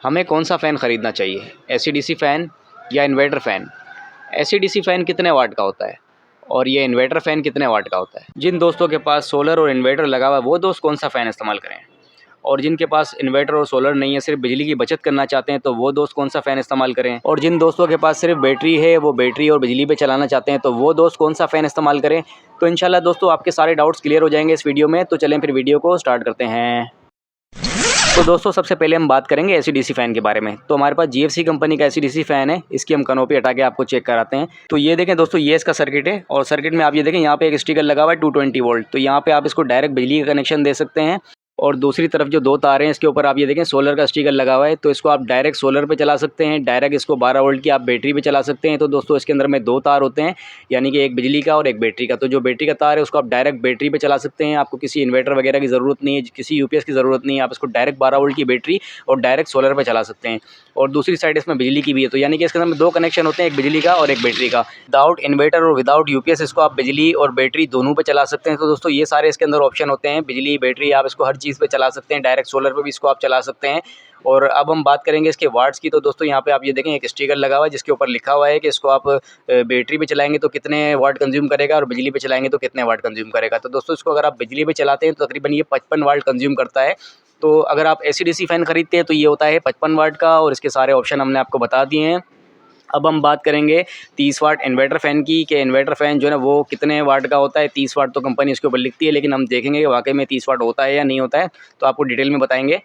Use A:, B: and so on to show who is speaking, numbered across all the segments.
A: हमें कौन सा फ़ैन ख़रीदना चाहिए, एसी-डीसी फ़ैन या इन्वर्टर फ़ैन? एसी-डीसी फ़ैन कितने वाट का होता है और ये इन्वर्टर फ़ैन कितने वाट का होता है? जिन दोस्तों के पास सोलर और इन्वर्टर लगा हुआ है वो दोस्त कौन सा फ़ैन इस्तेमाल करें? और जिनके पास इन्वर्टर और सोलर नहीं है, सिर्फ बिजली की बचत करना चाहते हैं, तो वो दोस्त कौन सा फ़ैन इस्तेमाल करें? और जिन दोस्तों के पास सिर्फ बैटरी है, वो बैटरी और बिजली पे चलाना चाहते हैं, तो वो दोस्त कौन सा फ़ैन इस्तेमाल करें? तो इंशाल्लाह दोस्तों आपके सारे डाउट्स क्लियर हो जाएंगे इस वीडियो में। तो चलें फिर वीडियो को स्टार्ट करते हैं। तो दोस्तों सबसे पहले हम बात करेंगे एसी-डीसी फ़ैन के बारे में। तो हमारे पास जीएफसी कंपनी का एसी-डीसी फ़ैन है। इसकी हम कनोपी हटा के आपको चेक कराते हैं। तो ये देखें दोस्तों, ये इसका सर्किट है और सर्किट में आप ये देखें यहाँ पे एक स्टिकर लगा हुआ है 220 वोल्ट। तो यहाँ पे आप इसको डायरेक्ट बिजली का कनेक्शन दे सकते हैं और दूसरी तरफ जो दो तार हैं इसके ऊपर आप ये देखें सोलर का स्टिकर लगा हुआ है। तो इसको आप डायरेक्ट सोलर पे चला सकते हैं, डायरेक्ट इसको 12 वोल्ट की आप बैटरी पे चला सकते हैं। तो दोस्तों इसके अंदर में दो तार होते हैं, यानी कि एक बिजली का और एक बैटरी का। तो जो बैटरी का तार है उसको आप डायरेक्ट बैटरी पे चला सकते हैं। आपको किसी इन्वर्टर वगैरह की ज़रूरत नहीं है, किसी यूपीएस की ज़रूरत नहीं है। आप इसको डायरेक्ट 12 वोल्ट की बैटरी और डायरेक्ट सोलर पे चला सकते हैं। और दूसरी साइड इसमें बिजली की भी है, तो यानी कि इसके अंदर में दो कनेक्शन होते हैं, एक बिजली का और एक बैटरी का। विदाउट इन्वर्टर और विदाउट यूपीएस इसको आप बिजली और बैटरी दोनों पे चला सकते हैं। तो दोस्तों ये सारे इसके अंदर ऑप्शन होते हैं, बिजली बैटरी आप इसको हर चीज़ पे चला सकते हैं, डायरेक्ट सोलर पे भी इसको आप चला सकते हैं। और अब हम बात करेंगे इसके वाट्स की। तो दोस्तों यहाँ पे आप ये देखें एक स्टिकर लगा हुआ है जिसके ऊपर लिखा हुआ है कि इसको आप बैटरी पे चलाएंगे तो कितने वाट कंज्यूम करेगा और बिजली पे चलाएंगे तो कितने वाट कंज्यूम करेगा। तो दोस्तों इसको अगर आप बिजली पे चलाते हैं तो तकरीबन ये 55 वाट कंज्यूम करता है। तो अगर आप एसी-डीसी फ़ैन ख़रीदते हैं तो ये होता है 55 वाट का और इसके सारे ऑप्शन हमने आपको बता दिए हैं। अब हम बात करेंगे 30 वाट इन्वर्टर फ़ैन की, कि इन्वर्टर फ़ैन जो है ना वो कितने वाट का होता है। 30 वाट तो कंपनी उसके ऊपर लिखती है, लेकिन हम देखेंगे कि वाकई में 30 वाट होता है या नहीं होता है, तो आपको डिटेल में बताएंगे।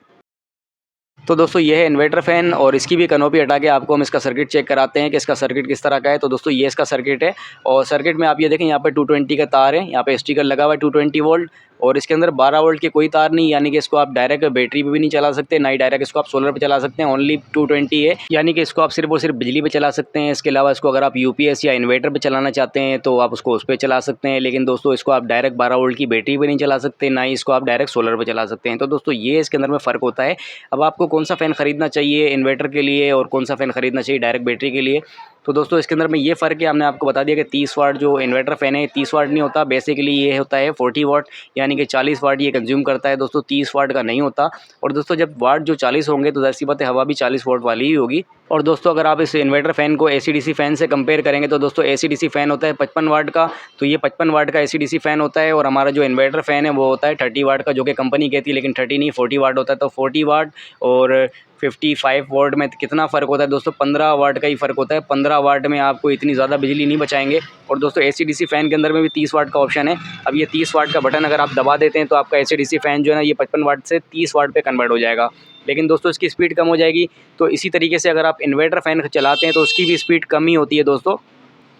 A: तो दोस्तों ये है इन्वर्टर फ़ैन और इसकी भी कनोपी हटा के आपको हम इसका सर्किट चेक कराते हैं कि इसका सर्किट किस तरह का है। तो दोस्तों ये इसका सर्किट है और सर्किट में आप ये देखें यहाँ पे 220 का तार है, यहाँ पे स्टिकर लगा हुआ है 220 वोल्ट और इसके अंदर 12 वोल्ट के कोई तार नहीं, यानी कि इसको आप डायरेक्ट बैटरी पे भी नहीं चला सकते, ना ही डायरेक्ट इसको आप सोलर पे चला सकते हैं। ओनली 220 है, यानी कि इसको आप सिर्फ और सिर्फ बिजली पे चला सकते हैं। इसके अलावा इसको अगर आप यूपीएस या इन्वर्टर पे चलाना चाहते हैं तो आप उसको उस पर चला सकते हैं, लेकिन दोस्तों इसको आप डायरेक्ट 12 वोल्ट की बैटरी पे नहीं चला सकते, ना ही इसको आप डायरेक्ट सोलर पे चला सकते हैं। तो दोस्तों ये इसके अंदर में फ़र्क होता है। अब आपको कौन सा फ़ैन ख़रीदना चाहिए इन्वर्टर के लिए और कौन सा फ़ैन ख़रीदना चाहिए डायरेक्ट बैटरी के लिए, तो दोस्तों इसके अंदर में ये फ़र्क है। हमने आपको बता दिया कि 30 वाट जो इन्वर्टर फ़ैन है 30 वाट नहीं होता, बेसिकली ये होता है 40 वाट, यानी कि 40 वाट ये कंज्यूम करता है दोस्तों, 30 वाट का नहीं होता। और दोस्तों जब वाट जो 40 होंगे तो ज़ाहिर सी बात है हवा भी 40 वाट वाली ही होगी। और दोस्तों अगर आप इस इन्वर्टर फ़ैन को एसी-डीसी फ़ैन से कंपेयर करेंगे तो दोस्तों एसी-डीसी फ़ैन होता है 55 वाट का, तो ये 55 वाट का एसी-डीसी फ़ैन होता है। और हमारा जो इन्वर्टर फ़ैन है वो होता है 30 वाट का, जो कि कंपनी कहती है, लेकिन 30 नहीं 40 वाट होता है। तो 40 वाट और 55 वाट में कितना फ़र्क होता है दोस्तों, 15 वाट का ही फ़र्क होता है। 15 वाट में आपको इतनी ज़्यादा बिजली नहीं बचाएंगे। और दोस्तों एसी-डीसी फ़ैन के अंदर में भी 30 वाट का ऑप्शन है। अब ये 30 वाट का बटन अगर आप दबा देते हैं तो आपका एसी-डीसी फ़ैन जो है ना ये 55 वाट से 30 वाट पे कन्वर्ट हो जाएगा, लेकिन दोस्तों इसकी स्पीड कम हो जाएगी। तो इसी तरीके से अगर आप इन्वर्टर फ़ैन चलाते हैं तो उसकी भी स्पीड कम ही होती है दोस्तों।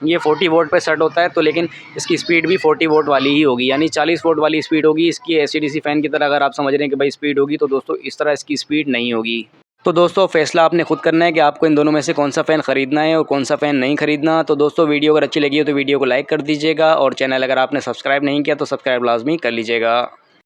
A: ये 40 वोल्ट पे सेट होता है, तो लेकिन इसकी स्पीड भी 40 वोल्ट वाली ही होगी, यानी 40 वोल्ट वाली स्पीड होगी इसकी। एसी-डीसी फ़ैन की तरह अगर आप समझ रहे हैं कि भाई स्पीड होगी, तो दोस्तों इस तरह इसकी स्पीड नहीं होगी। तो दोस्तों फैसला आपने खुद करना है कि आपको इन दोनों में से कौन सा फ़ैन ख़रीदना है और कौन सा फ़ैन नहीं ख़रीदना। तो दोस्तों वीडियो अगर अच्छी लगी हो तो वीडियो को लाइक कर दीजिएगा और चैनल अगर आपने सब्सक्राइब नहीं किया तो सब्सक्राइब लाजमी कर लीजिएगा।